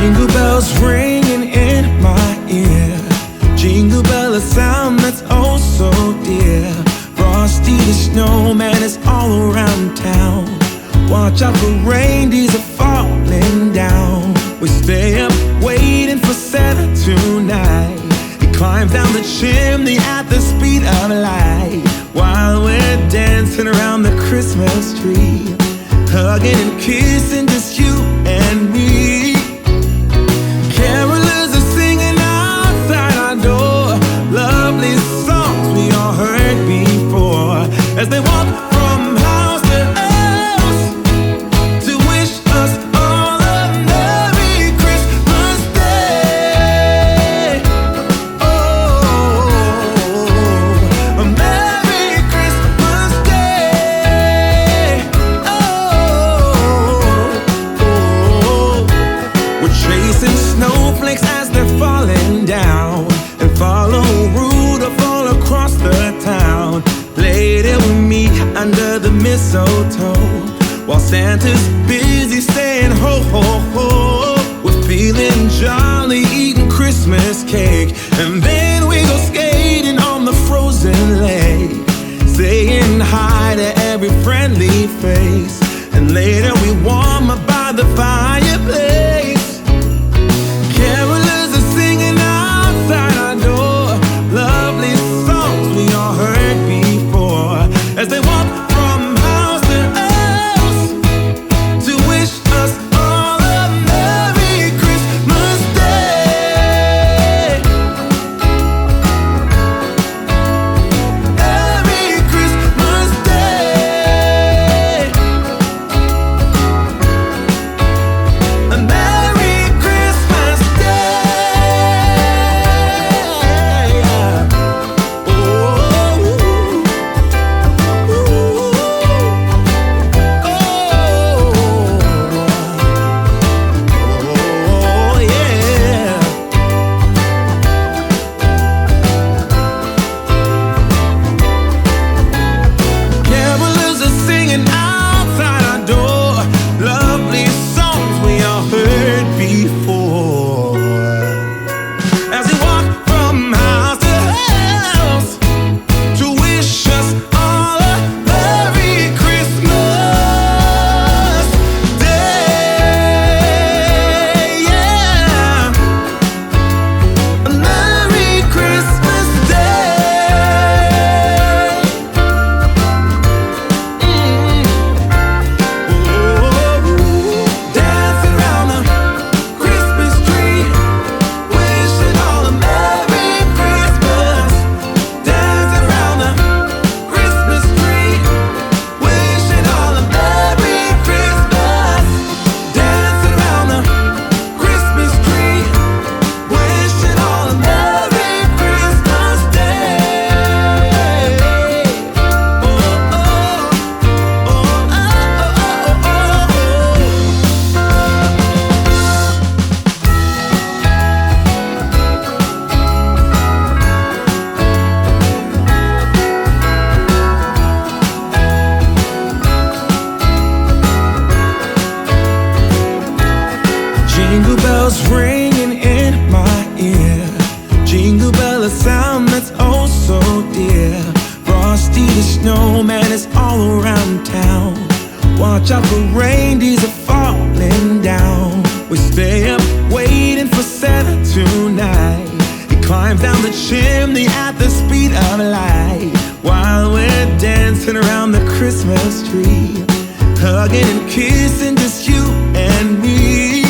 Jingle bells ringing in my ear. Jingle bell, a sound that's oh so dear. Frosty the snowman is all around town. Watch out for reindeers are falling down. We stay up waiting for Santa tonight. He climbs down the chimney at the speed of light, while we're dancing around the Christmas tree, hugging and kissing just you and me. Carolers are singing outside our door, lovely songs we all heard before, as they walk from house to house to wish us all a Merry Christmas Day. Oh, a Merry Christmas Day. We're chasing snowflakes as they're falling down, and follow Rudolph all across the town. Later we meet under the mistletoe, while Santa's busy saying ho ho ho. We're feeling jolly, eating Christmas cake, and then we go skating on the frozen lake, saying hi to every friendly face, and later we warm up by the fireplace. Carolers are singing outside our door, lovely songs we all heard before, as they walk from house to house to wish us all a Merry Christmas Day. Merry Christmas Day. A Merry Christmas Day. Oh, oh, yeah. Carolers are singing outside our door, lovely songs we all heard before, as we walk from house to house to wish us all a Merry Christmas Day. Yeah, a Merry Christmas Day. Dancing around the Christmas tree, wishing all a Merry Christmas. Dancing around the Christmas tree, wishing all a Merry Christmas. Dancing around the Christmas tree, wishing all a Merry Christmas Day. Oh, oh, oh, oh, oh, Jingle bells ringing in my ear. Jingle bell, a sound that's oh so dear. Frosty the snowman is all around town. Watch out for reindeers are falling down. We stay up waiting for Santa tonight. He climbs down the chimney at the speed of light, while we're dancing around the Christmas tree, hugging and kissing just you and me.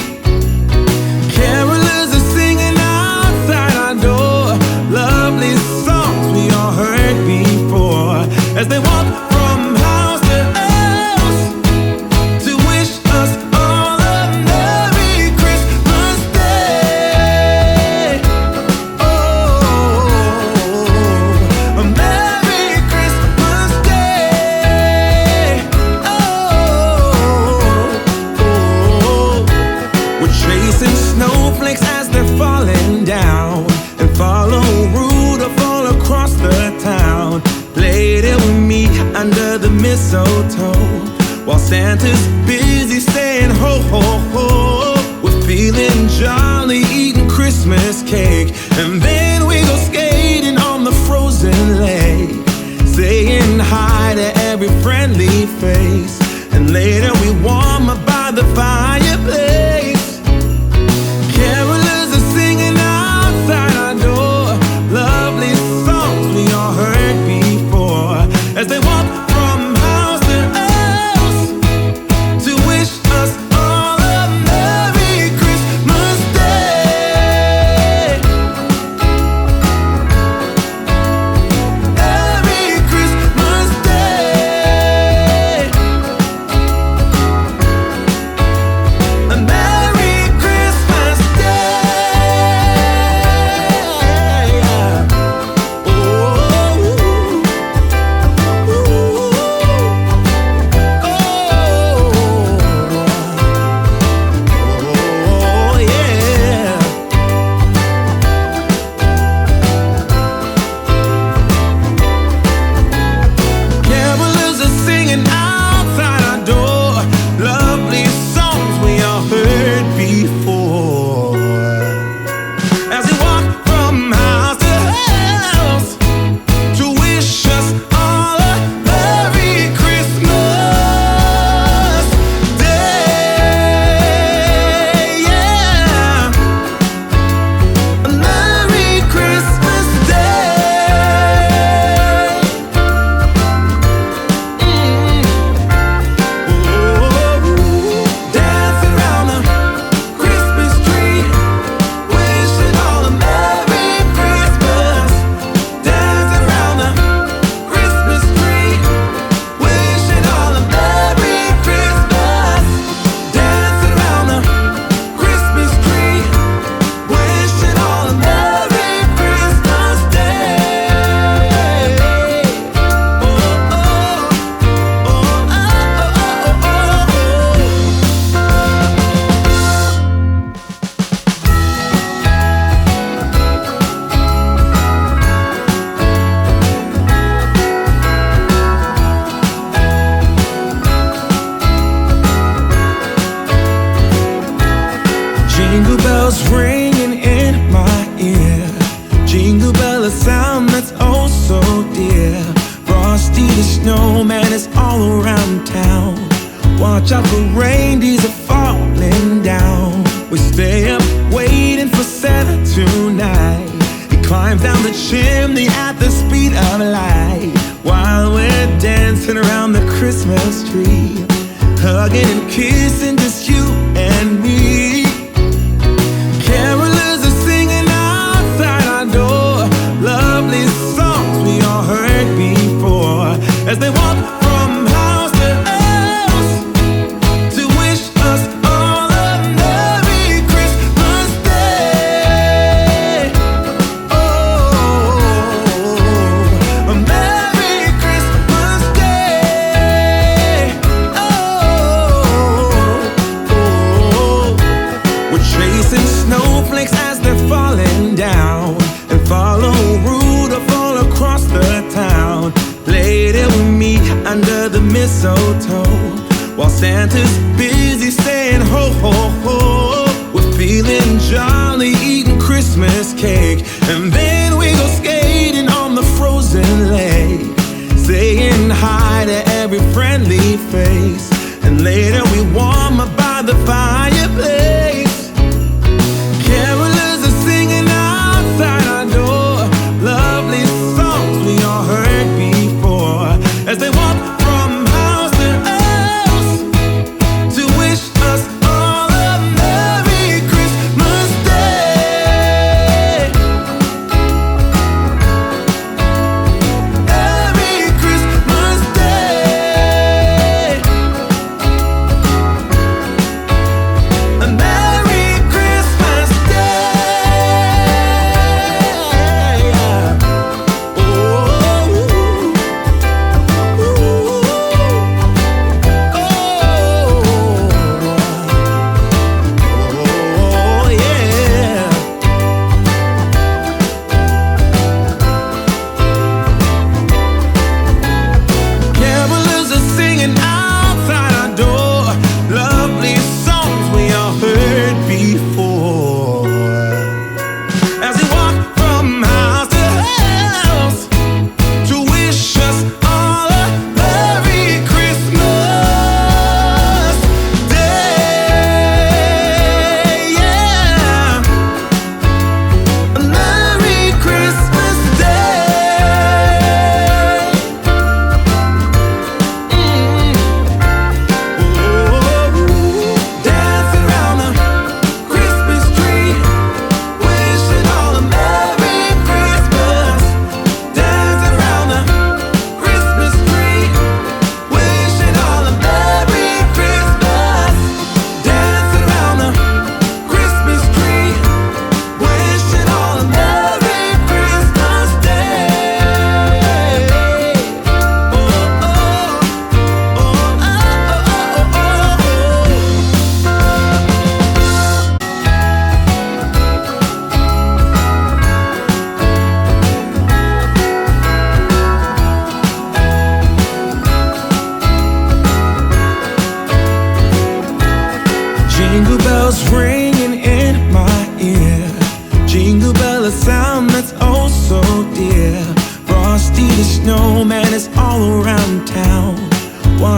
Carolers are singing outside our door, lovely songs we all heard before, as they walk from house to house to wish us all a Merry Christmas Day. Oh, a Merry Christmas Day. Oh, we're chasing snowflakes as they're falling down, and follow Rudolph all across the town. Later we meet under the mistletoe, while Santa's busy saying ho ho ho. We're feeling jolly, cake. And then we go skating on the frozen lake, saying hi to every friendly face. And later we warm up by the fireplace. Carolers are singing outside our door, lovely songs we all heard before, as they walk from house to house to wish us all a Merry Christmas Day. Merry Christmas Day. A Merry Christmas Day. Oh, oh, yeah. Carolers are singing outside our door, lovely songs we all heard before, as we walk from house to house to wish us all a Merry Christmas Day. Yeah, a Merry Christmas Day. Dancing around the Christmas tree, wishing all a Merry Christmas. Dancing around the Christmas tree, wishing all a Merry Christmas. Dancing around the Christmas tree, wishing all a Merry Christmas Day. Oh, oh, oh, oh, oh, oh, Jingle bells ringing in my ear, jingle bell, a sound that's oh so dear. Frosty the snowman is all around town. Watch out for reindeers are falling down. We stay up waiting for Santa tonight. He climbs down the chimney at the speed of light, while we're dancing around the Christmas tree, hugging and kissing just you and me. Carolers are singing outside our door, lovely songs we all heard before, as they walk from house to house to wish us all a Merry Christmas Day. Oh, a Merry Christmas Day. Oh, we're chasing snowflakes as they're falling down, and follow Rudolph all across the town. Later we meet under the mistletoe, while Santa's busy saying ho, ho, ho. We're feeling jolly, eating Christmas cake. And then we go skating on the frozen lake, saying hi to every friendly face. And later we warm up by the fireplace. Carolers are singing outside our door, lovely songs we all heard before, as they walk from house to house to wish us all a Merry Christmas Day.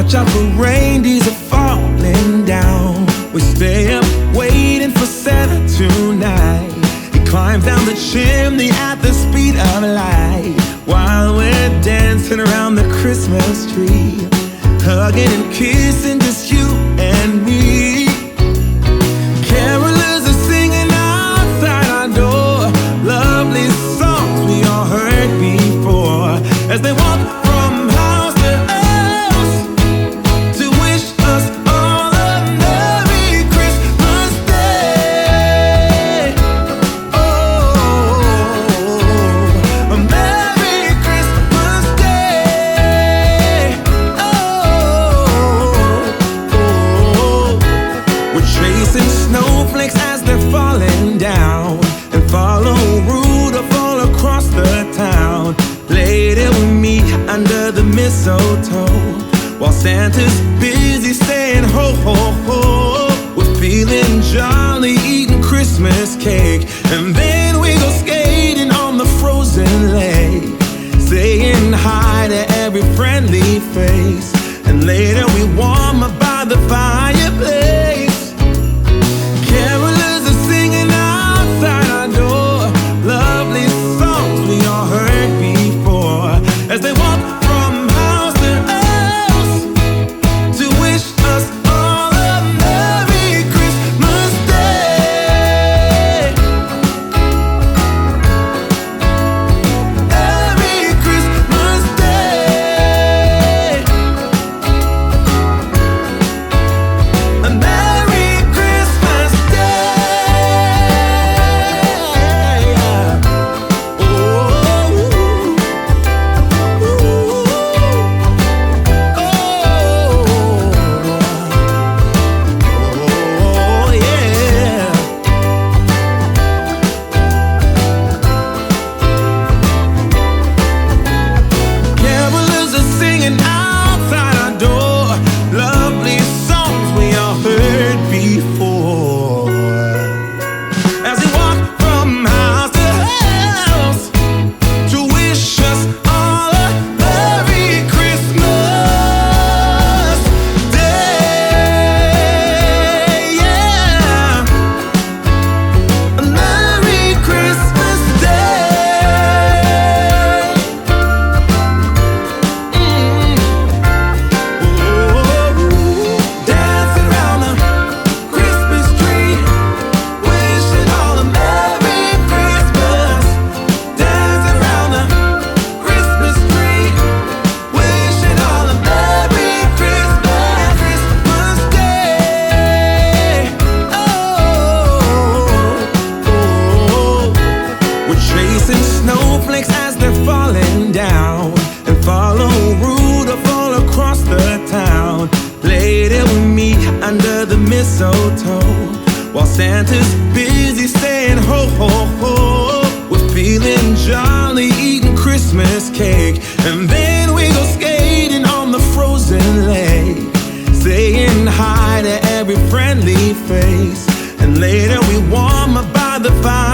watch out for reindeers are falling down. We stay up waiting for Santa tonight. He climbs down the chimney at the speed of light, while we're dancing around the Christmas tree, hugging and kissing just you and me. Carolers are singing outside our door, lovely songs we all heard before, as they walk from house to house to wish us all a Merry Christmas Day. Oh, a Merry Christmas Day. We're chasing snowflakes as they're falling down, and follow Rudolph all across the town. Later we meet under the mistletoe, while Santa's busy saying ho ho ho. We're feeling jolly, eating Christmas cake, and then we go skating on the frozen lake, saying hi to every friendly face, and later we warm up by the fireplace. Carolers are singing outside our door, lovely songs we all heard before, as they walk from house to house to wish us all a Merry Christmas Day. Merry Christmas Day. A Merry Christmas Day. Oh, oh, yeah. Carolers are singing outside our door, lovely songs we all heard before, as we walk from house to house to wish us all a Merry Christmas Day. Yeah, a Merry Christmas Day. Dancing around the Christmas tree, wishing all a Merry Christmas. Dancing around the Christmas tree, wishing all a Merry Christmas, Christmas Day. We're chasing snowflakes as they're falling down, and follow Rudolph all across the town. Later we meet under the mistletoe, while Santa's busy saying ho ho ho. We're feeling jolly, eating Christmas cake, and then we go skating on the frozen lake, saying hi to every friendly face, and later we warm up by the fire.